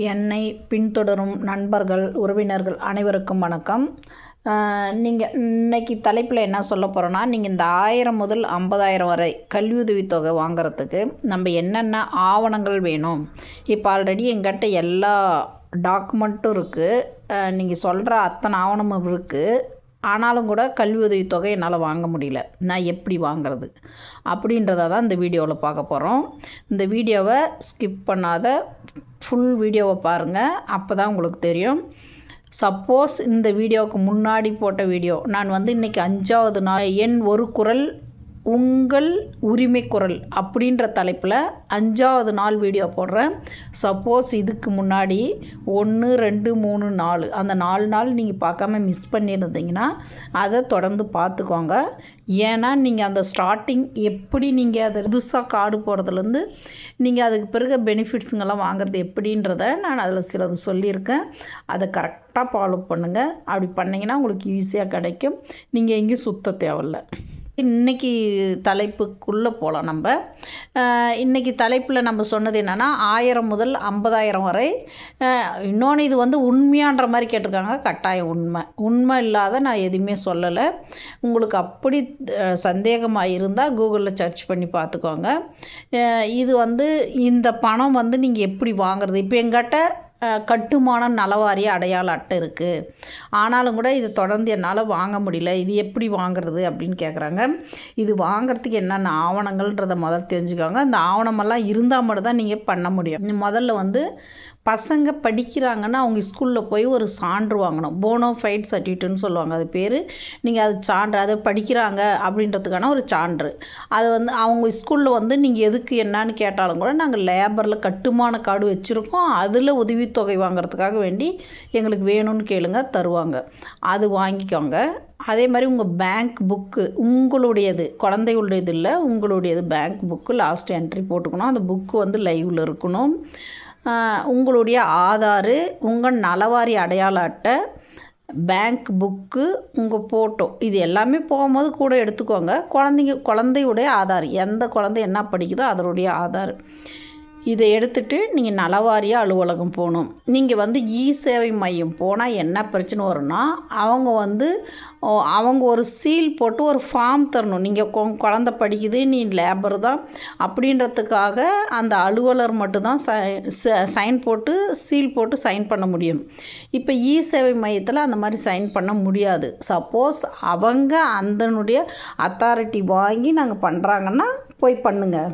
என்னை பின்தொடரும் நண்பர்கள், உறவினர்கள் அனைவருக்கும் வணக்கம். நீங்கள் இன்னைக்கு தலைப்பில் என்ன சொல்ல போகிறோன்னா, நீங்கள் இந்த 1000 முதல் 50,000 வரை கல்வியுதவித்தொகை வாங்குறதுக்கு நம்ம என்னென்ன ஆவணங்கள் வேணும். இப்போ ஆல்ரெடி எங்கிட்ட எல்லா டாக்குமெண்ட்டும் இருக்குது, நீங்கள் சொல்கிற அத்தனை ஆவணமும் இருக்குது. ஆனாலும் கூட கல்வி உதவித்தொகை என்னால் வாங்க முடியல. நான் எப்படி வாங்கிறது அப்படின்றத தான் இந்த வீடியோவில் பார்க்க போகிறோம். இந்த வீடியோவை ஸ்கிப் பண்ணாத ஃபுல் வீடியோவை பாருங்கள், அப்போ தான் உங்களுக்கு தெரியும். சப்போஸ் இந்த வீடியோவுக்கு முன்னாடி போட்ட வீடியோ, நான் இன்றைக்கி 5வது நாள் என் ஒரு குரல் உங்கள் உரிமை குரல் அப்படின்ற தலைப்பில் 5வது நாள் வீடியோ போடுறேன். சப்போஸ் இதுக்கு முன்னாடி 1, 2, 3, 4 அந்த 4 நாள் நீங்கள் பார்க்காம மிஸ் பண்ணியிருந்தீங்கன்னா அதை தொடர்ந்து பார்த்துக்கோங்க. ஏன்னா நீங்கள் அந்த ஸ்டார்டிங் எப்படி நீங்கள் அதை புதுசாக கார்டு போடுறதுலேருந்து நீங்கள் அதுக்கு பிறகு பெனிஃபிட்ஸுங்கெல்லாம் வாங்குறது எப்படின்றத நான் அதில் சிலது சொல்லியிருக்கேன். அதை கரெக்டாக ஃபாலோ பண்ணுங்கள். அப்படி பண்ணிங்கன்னா உங்களுக்கு ஈஸியாக கிடைக்கும். நீங்கள் எங்கேயும் சுத்த தேவையில்லை. இன்றைக்கி தலைப்புக்குள்ளே போகலாம். நம்ம இன்றைக்கி தலைப்பில் நம்ம சொன்னது என்னென்னா 1000 முதல் 50,000 வரை. இன்னொன்று இது உண்மையான்ற மாதிரி கேட்டிருக்காங்க. கட்டாயம் உண்மை இல்லாத நான் எதுவுமே சொல்லலை. உங்களுக்கு அப்படி சந்தேகமாக இருந்தால் கூகுளில் சர்ச் பண்ணி பார்த்துக்கோங்க. இது இந்த பணம் நீங்கள் எப்படி வாங்குறது. இப்போ எங்கிட்ட கட்டுமான நலவாரிய அடையாள அட்டை இருக்குது, ஆனாலும் கூட இது தொடர்ந்து என்னால் வாங்க முடியல, இது எப்படி வாங்குறது அப்படின்னு கேட்குறாங்க. இது வாங்கிறதுக்கு என்னென்ன ஆவணங்கள்ன்றதை முதல்ல தெரிஞ்சுக்கோங்க. அந்த ஆவணமெல்லாம் இருந்தால் மட்டும் தான் நீங்கள் பண்ண முடியும். முதல்ல பசங்க படிக்கிறாங்கன்னா அவங்க ஸ்கூலில் போய் ஒரு சான்று வாங்கணும். போனோஃபைட் சர்டிஃபிகேட்னு சொல்லுவாங்க அது பேர். நீங்கள் அது சான்று, அதை படிக்கிறாங்க அப்படின்றதுக்கான ஒரு சான்று. அது அவங்க ஸ்கூலில் நீங்கள் எதுக்கு என்னான்னு கேட்டாலும் கூட நாங்கள் லேபரில் கட்டுமான கார்டு வச்சுருக்கோம், அதில் உதவித்தொகை வாங்கிறதுக்காக வேண்டி எங்களுக்கு வேணும்னு கேளுங்க, தருவாங்க. அது வாங்கிக்கோங்க. அதே மாதிரி உங்கள் பேங்க் புக்கு, உங்களுடையது, குழந்தைகளுடையது இல்லை, உங்களுடையது பேங்க் புக்கு லாஸ்ட் என்ட்ரி போட்டுக்கணும். அந்த புக்கு லைவில் இருக்கணும். உங்களுடைய ஆதாரு, உங்கள் நலவாரி அடையாள அட்டை, பேங்க் புக்கு, உங்கள் ஃபோட்டோ, இது எல்லாமே போகும்போது கூட எடுத்துக்கோங்க. குழந்தையுடைய ஆதார், எந்த குழந்தை என்ன படிக்குதோ அதனுடைய ஆதார், இதை எடுத்துகிட்டு நீங்கள் நலவாரிய அலுவலகம் போகணும். நீங்கள் இ-சேவை மையம் போனால் என்ன பிரச்சனை வரும்னா, அவங்க ஒரு சீல் போட்டு ஒரு ஃபார்ம் தரணும். நீங்கள் குழந்த படிக்குது, நீ லேபர் தான் அப்படின்றதுக்காக அந்த அலுவலர் மட்டும்தான் சைன் போட்டு சீல் போட்டு சைன் பண்ண முடியும். இப்போ இ-சேவை மையத்தில் அந்த மாதிரி சைன் பண்ண முடியாது. சப்போஸ் அவங்க அதனுடைய அத்தாரிட்டி வாங்கி நாங்கள் பண்ணுறாங்கன்னா போய் பண்ணுங்கள்.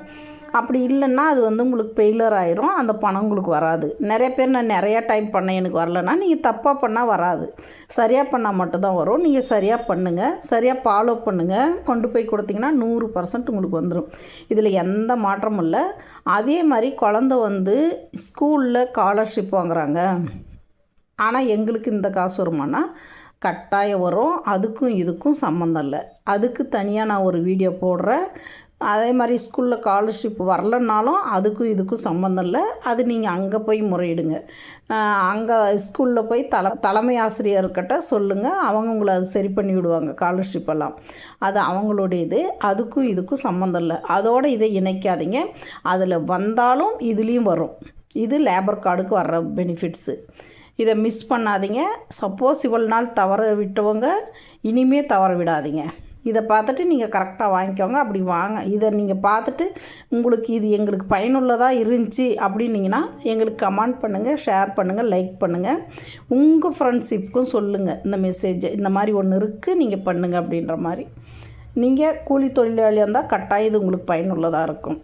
அப்படி இல்லைன்னா அது உங்களுக்கு ஃபெயிலியர் ஆயிரும், அந்த பணம் உங்களுக்கு வராது. நிறைய பேர் நான் நிறையா டைம் பண்ணேன் எனக்கு வரலன்னா, நீங்கள் தப்பாக பண்ணால் வராது, சரியாக பண்ணால் மட்டும்தான் வரும். நீங்கள் சரியாக பண்ணுங்கள், சரியாக ஃபாலோ பண்ணுங்கள், கொண்டு போய் கொடுத்தீங்கன்னா 100% உங்களுக்கு வந்துடும். இதில் எந்த மாற்றமும் இல்லை. அதே மாதிரி குழந்த ஸ்கூலில் ஸ்காலர்ஷிப் வாங்குகிறாங்க, ஆனால் எங்களுக்கு இந்த காசு வருமானா கட்டாயம் வரும். அதுக்கும் இதுக்கும் சம்மந்தம் இல்லை. அதுக்கு தனியாக நான் ஒரு வீடியோ போடுறேன். அதே மாதிரி ஸ்கூலில் ஸ்காலர்ஷிப் வரலனாலும் அதுக்கும் இதுக்கும் சம்மந்தம் இல்லை. அது நீங்கள் அங்கே போய் முறையிடுங்க. அங்கே ஸ்கூலில் போய் தலைமை ஆசிரியர்கிட்ட சொல்லுங்கள், அவங்க உங்களை அது சரி பண்ணி விடுவாங்க. ஸ்காலர்ஷிப்பெல்லாம் அது அவங்களுடைய இது, அதுக்கும் இதுக்கும் சம்மந்தம் இல்லை. அதோடு இதை இணைக்காதீங்க. அதில் வந்தாலும் இதுலேயும் வரும். இது லேபர் கார்டுக்கு வர்ற பெனிஃபிட்ஸு. இதை மிஸ் பண்ணாதீங்க. சப்போஸ் இவ்வளோ நாள் தவற விட்டவங்க இனிமே தவற விடாதீங்க. இதை பார்த்துட்டு நீங்கள் கரெக்டாக வாங்கிக்கோங்க. அப்படி இதை நீங்கள் பார்த்துட்டு உங்களுக்கு இது எங்களுக்கு பயனுள்ளதாக இருந்துச்சு அப்படின்னீங்கன்னா எங்களுக்கு கமெண்ட் பண்ணுங்கள், ஷேர் பண்ணுங்கள், லைக் பண்ணுங்கள். உங்கள் ஃப்ரெண்ட்ஷிப்புக்கும் சொல்லுங்கள் இந்த மெசேஜை, இந்த மாதிரி ஒன்று இருக்குது நீங்கள் பண்ணுங்கள் அப்படின்ற மாதிரி. நீங்கள் கூலி தொழிலாளியாக இருந்தால் கட்டாயம் இது உங்களுக்கு பயனுள்ளதாக இருக்கும்.